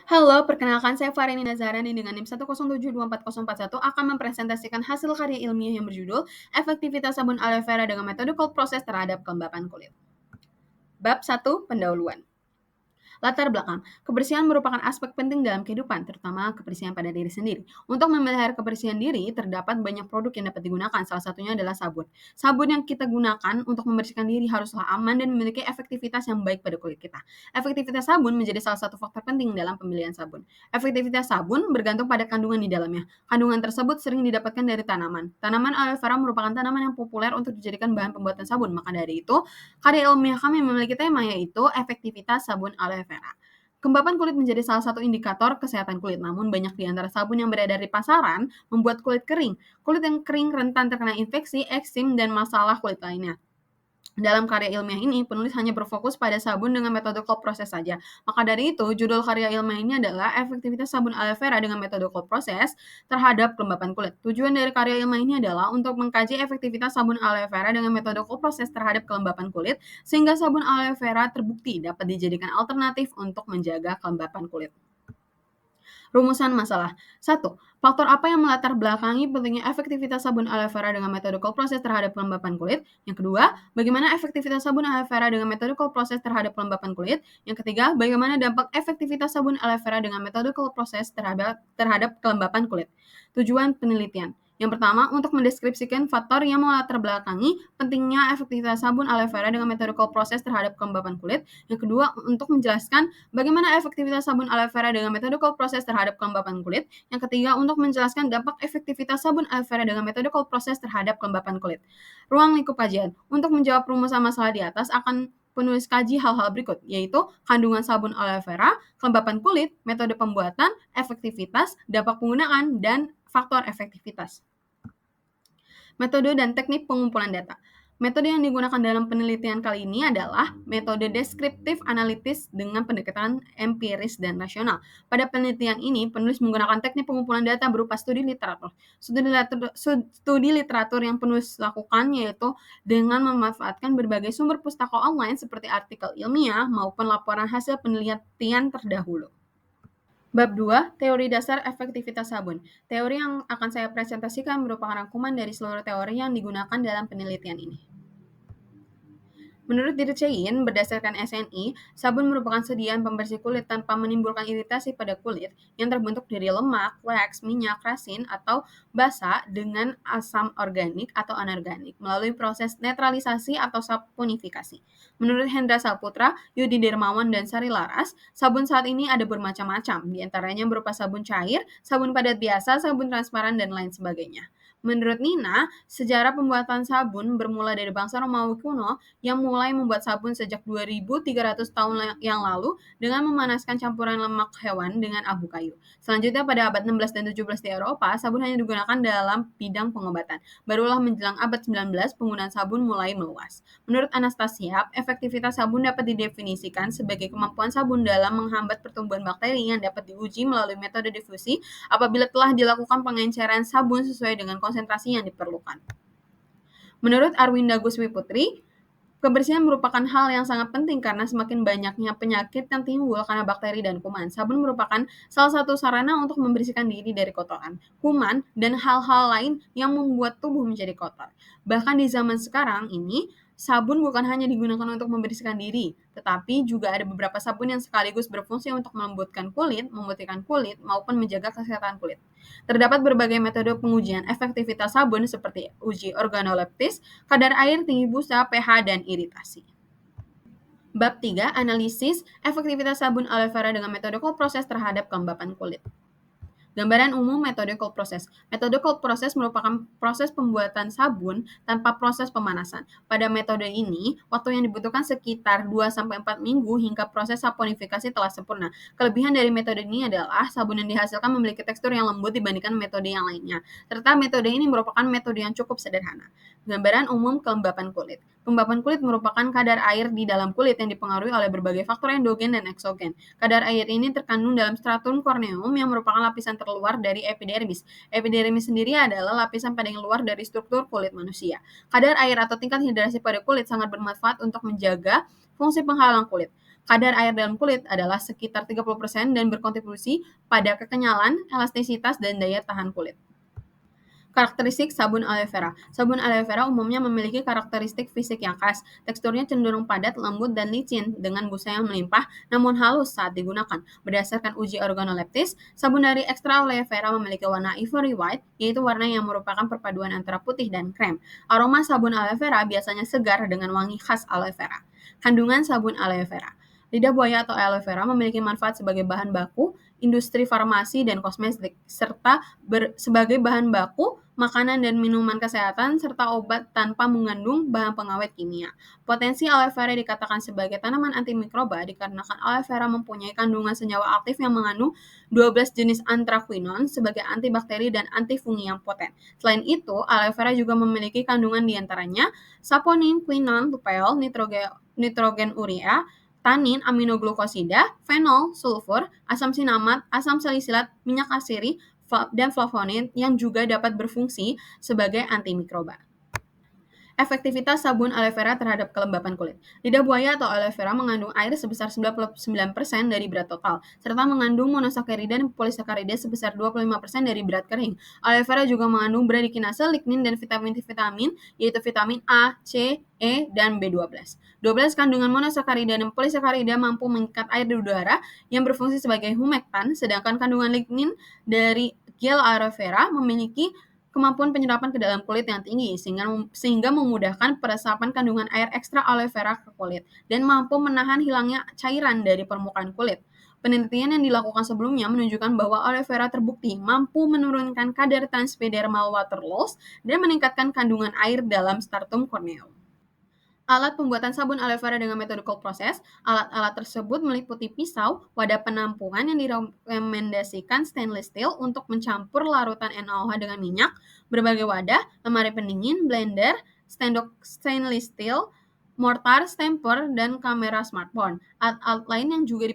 Halo, perkenalkan saya Farini Nazarani dengan NIM 1072401 akan mempresentasikan hasil karya ilmiah yang berjudul Efektivitas Sabun Aloe Vera dengan Metode Cold Process Terhadap Kelembapan Kulit. Bab 1. Pendahuluan. Latar belakang, kebersihan merupakan aspek penting dalam kehidupan, terutama kebersihan pada diri sendiri. Untuk memelihara kebersihan diri, terdapat banyak produk yang dapat digunakan, salah satunya adalah sabun. Sabun yang kita gunakan untuk membersihkan diri haruslah aman dan memiliki efektivitas yang baik pada kulit kita. Efektivitas sabun menjadi salah satu faktor penting dalam pemilihan sabun. Efektivitas sabun bergantung pada kandungan di dalamnya. Kandungan tersebut sering didapatkan dari tanaman. Tanaman aloe vera merupakan tanaman yang populer untuk dijadikan bahan pembuatan sabun, maka dari itu karya ilmiah kami memiliki tema yaitu efektivitas sabun aloe vera. Kelembapan kulit menjadi salah satu indikator kesehatan kulit, namun banyak di antara sabun yang beredar di pasaran membuat kulit kering. Kulit yang kering rentan terkena infeksi, eksim, dan masalah kulit lainnya. Dalam karya ilmiah ini, penulis hanya berfokus pada sabun dengan metode cold process saja. Maka dari itu, judul karya ilmiah ini adalah Efektivitas Sabun Aloe Vera dengan Metode Cold Process Terhadap Kelembapan Kulit. Tujuan dari karya ilmiah ini adalah untuk mengkaji efektivitas sabun aloe vera dengan metode cold process terhadap kelembapan kulit, sehingga sabun aloe vera terbukti dapat dijadikan alternatif untuk menjaga kelembapan kulit. Rumusan masalah. 1. Faktor apa yang melatar belakangi pentingnya efektivitas sabun aloe vera dengan metode cold process terhadap kelembapan kulit? Yang kedua, bagaimana efektivitas sabun aloe vera dengan metode cold process terhadap kelembapan kulit? Yang ketiga, bagaimana dampak efektivitas sabun aloe vera dengan metode cold process terhadap kelembapan kulit? Tujuan penelitian. Yang pertama, untuk mendeskripsikan faktor yang melatar belakangi pentingnya efektivitas sabun aloe vera dengan metode cold process terhadap kelembapan kulit. Yang kedua, untuk menjelaskan bagaimana efektivitas sabun aloe vera dengan metode cold process terhadap kelembapan kulit. Yang ketiga, untuk menjelaskan dampak efektivitas sabun aloe vera dengan metode cold process terhadap kelembapan kulit. Ruang lingkup kajian. Untuk menjawab rumusan masalah di atas akan penulis kaji hal-hal berikut, yaitu kandungan sabun aloe vera, kelembapan kulit, metode pembuatan, efektivitas, dampak penggunaan, dan faktor efektivitas. Metode dan teknik pengumpulan data. Metode yang digunakan dalam penelitian kali ini adalah metode deskriptif analitis dengan pendekatan empiris dan rasional. Pada penelitian ini, penulis menggunakan teknik pengumpulan data berupa studi literatur. Studi literatur yang penulis lakukan yaitu dengan memanfaatkan berbagai sumber pustaka online seperti artikel ilmiah maupun laporan hasil penelitian terdahulu. Bab 2, Teori Dasar Efektivitas Sabun. Teori yang akan saya presentasikan merupakan rangkuman dari seluruh teori yang digunakan dalam penelitian ini. Menurut Dirkheim, berdasarkan SNI, sabun merupakan sediaan pembersih kulit tanpa menimbulkan iritasi pada kulit yang terbentuk dari lemak, wax, minyak, resin, atau basa dengan asam organik atau anorganik melalui proses netralisasi atau saponifikasi. Menurut Hendra Saputra, Yudi Dermawan, dan Sari Laras, sabun saat ini ada bermacam-macam, diantaranya berupa sabun cair, sabun padat biasa, sabun transparan, dan lain sebagainya. Menurut Nina, sejarah pembuatan sabun bermula dari bangsa Romawi kuno yang mulai membuat sabun sejak 2300 tahun yang lalu dengan memanaskan campuran lemak hewan dengan abu kayu. Selanjutnya pada abad 16 dan 17 di Eropa, sabun hanya digunakan dalam bidang pengobatan. Barulah menjelang abad 19, penggunaan sabun mulai meluas. Menurut Anastasia, efektivitas sabun dapat didefinisikan sebagai kemampuan sabun dalam menghambat pertumbuhan bakteri yang dapat diuji melalui metode difusi apabila telah dilakukan pengenceran sabun sesuai dengan konsentrasi yang diperlukan. Menurut Arwinda Guswiputri, kebersihan merupakan hal yang sangat penting karena semakin banyaknya penyakit yang timbul karena bakteri dan kuman. Sabun merupakan salah satu sarana untuk membersihkan diri dari kotoran, kuman, dan hal-hal lain yang membuat tubuh menjadi kotor. Bahkan di zaman sekarang ini, sabun bukan hanya digunakan untuk membersihkan diri, tetapi juga ada beberapa sabun yang sekaligus berfungsi untuk melembutkan kulit, memutihkan kulit, maupun menjaga kesehatan kulit. Terdapat berbagai metode pengujian efektivitas sabun seperti uji organoleptis, kadar air, tinggi busa, pH, dan iritasi. Bab 3, Analisis efektivitas sabun aloe vera dengan metode cold process terhadap kelembapan kulit. Gambaran umum metode cold process. Metode cold process merupakan proses pembuatan sabun tanpa proses pemanasan. Pada metode ini, waktu yang dibutuhkan sekitar 2-4 minggu hingga proses saponifikasi telah sempurna. Kelebihan dari metode ini adalah sabun yang dihasilkan memiliki tekstur yang lembut dibandingkan metode yang lainnya. Serta metode ini merupakan metode yang cukup sederhana. Gambaran umum kelembapan kulit. Kelembapan kulit merupakan kadar air di dalam kulit yang dipengaruhi oleh berbagai faktor endogen dan eksogen. Kadar air ini terkandung dalam stratum corneum yang merupakan lapisan terluar dari epidermis. Epidermis sendiri adalah lapisan paling luar dari struktur kulit manusia. Kadar air atau tingkat hidrasi pada kulit sangat bermanfaat untuk menjaga fungsi penghalang kulit. Kadar air dalam kulit adalah sekitar 30% dan berkontribusi pada kekenyalan, elastisitas, dan daya tahan kulit. Karakteristik sabun aloe vera. Sabun aloe vera umumnya memiliki karakteristik fisik yang khas. Teksturnya cenderung padat, lembut, dan licin dengan busa yang melimpah namun halus saat digunakan. Berdasarkan uji organoleptis, sabun dari ekstra aloe vera memiliki warna ivory white, yaitu warna yang merupakan perpaduan antara putih dan krem. Aroma sabun aloe vera biasanya segar dengan wangi khas aloe vera. Kandungan sabun aloe vera. Lidah buaya atau aloe vera memiliki manfaat sebagai bahan baku industri farmasi dan kosmetik, serta sebagai bahan baku makanan dan minuman kesehatan, serta obat tanpa mengandung bahan pengawet kimia. Potensi aloe vera dikatakan sebagai tanaman antimikroba dikarenakan aloe vera mempunyai kandungan senyawa aktif yang mengandung 12 jenis anthraquinone sebagai antibakteri dan antifungi yang poten. Selain itu, aloe vera juga memiliki kandungan diantaranya saponin, quinone, lupeol, nitrogen urea, tanin, aminoglukosida, fenol, sulfur, asam sinamat, asam salisilat, minyak asiri, dan flavonoid yang juga dapat berfungsi sebagai antimikroba. Efektivitas sabun aloe vera terhadap kelembapan kulit. Lidah buaya atau aloe vera mengandung air sebesar 99% dari berat total, serta mengandung monosakarida dan polisakarida sebesar 25% dari berat kering. Aloe vera juga mengandung bradykinase, lignin, dan vitamin-vitamin, yaitu vitamin A, C, E, dan B12. 12 kandungan monosakarida dan polisakarida mampu mengikat air di udara yang berfungsi sebagai humektan, sedangkan kandungan lignin dari gel aloe vera memiliki kemampuan penyerapan ke dalam kulit yang tinggi sehingga memudahkan peresapan kandungan air ekstra aloe vera ke kulit dan mampu menahan hilangnya cairan dari permukaan kulit. Penelitian yang dilakukan sebelumnya menunjukkan bahwa aloe vera terbukti mampu menurunkan kadar transepidermal water loss dan meningkatkan kandungan air dalam stratum corneum. Alat pembuatan sabun aloe vera dengan metode cold process. Alat-alat tersebut meliputi pisau, wadah penampungan yang direkomendasikan stainless steel untuk mencampur larutan NaOH dengan minyak, berbagai wadah, lemari pendingin, blender, sendok stainless steel, mortar, stamper, dan kamera smartphone. Alat-alat lain yang juga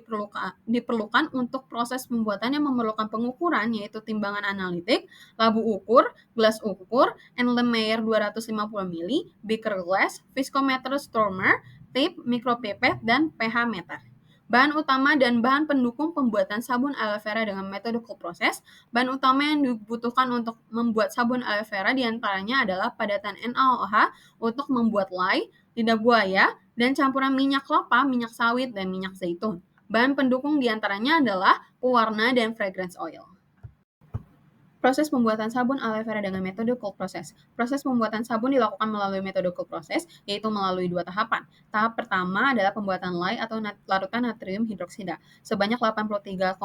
diperlukan untuk proses pembuatannya memerlukan pengukuran, yaitu timbangan analitik, labu ukur, gelas ukur, Erlenmeyer 250 ml, beaker glass, viscometer stormer, tape, micropipette, dan pH meter. Bahan utama dan bahan pendukung pembuatan sabun aloe vera dengan metode cold process. Bahan utama yang dibutuhkan untuk membuat sabun aloe vera diantaranya adalah padatan NaOH untuk membuat lye, lidah buaya, dan campuran minyak kelapa, minyak sawit, dan minyak zaitun. Bahan pendukung diantaranya adalah pewarna dan fragrance oil. Proses pembuatan sabun aloe vera dengan metode cold process. Proses pembuatan sabun dilakukan melalui metode cold process, yaitu melalui 2 tahapan. Tahap pertama adalah pembuatan lye atau larutan natrium hidroksida. Sebanyak 83,1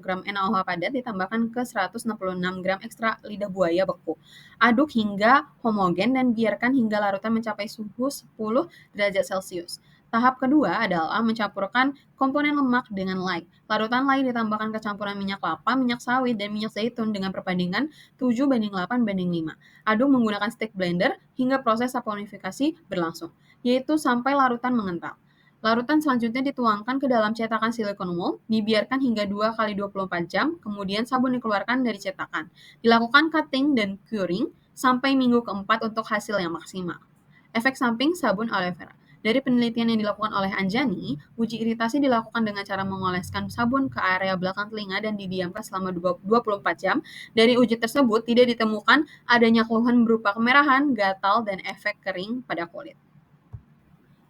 gram NaOH padat ditambahkan ke 166 gram ekstra lidah buaya beku. Aduk hingga homogen dan biarkan hingga larutan mencapai suhu 10 derajat Celcius. Tahap kedua adalah mencampurkan komponen lemak dengan lye. Larutan lye ditambahkan ke campuran minyak kelapa, minyak sawit, dan minyak zaitun dengan perbandingan 7:8:5. Aduk menggunakan stick blender hingga proses saponifikasi berlangsung, yaitu sampai larutan mengental. Larutan selanjutnya dituangkan ke dalam cetakan silikon wool, dibiarkan hingga 2 kali 24 jam, kemudian sabun dikeluarkan dari cetakan. Dilakukan cutting dan curing sampai minggu keempat untuk hasil yang maksimal. Efek samping sabun aloe vera. Dari penelitian yang dilakukan oleh Anjani, uji iritasi dilakukan dengan cara mengoleskan sabun ke area belakang telinga dan didiamkan selama 24 jam. Dari uji tersebut tidak ditemukan adanya keluhan berupa kemerahan, gatal, dan efek kering pada kulit.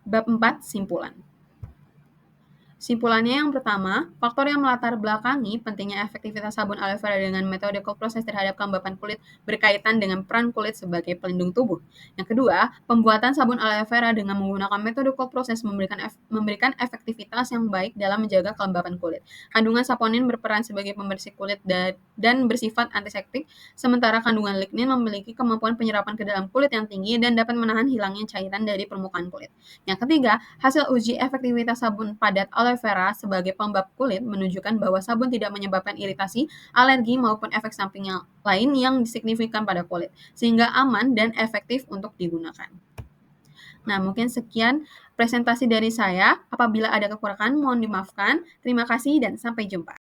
Bab 4. Simpulan. Simpulannya yang pertama, faktor yang melatar belakangi pentingnya efektivitas sabun aloe vera dengan metode cold process terhadap kelembapan kulit berkaitan dengan peran kulit sebagai pelindung tubuh. Yang kedua, pembuatan sabun aloe vera dengan menggunakan metode cold process memberikan efektivitas yang baik dalam menjaga kelembapan kulit. Kandungan saponin berperan sebagai pembersih kulit dan bersifat antiseptik, sementara kandungan lignin memiliki kemampuan penyerapan ke dalam kulit yang tinggi dan dapat menahan hilangnya cairan dari permukaan kulit. Yang ketiga, hasil uji efektivitas sabun padat aloe vera sebagai pelembab kulit menunjukkan bahwa sabun tidak menyebabkan iritasi, alergi, maupun efek samping yang lain yang signifikan pada kulit, sehingga aman dan efektif untuk digunakan. Nah, mungkin sekian presentasi dari saya. Apabila ada kekurangan, mohon dimaafkan. Terima kasih dan sampai jumpa.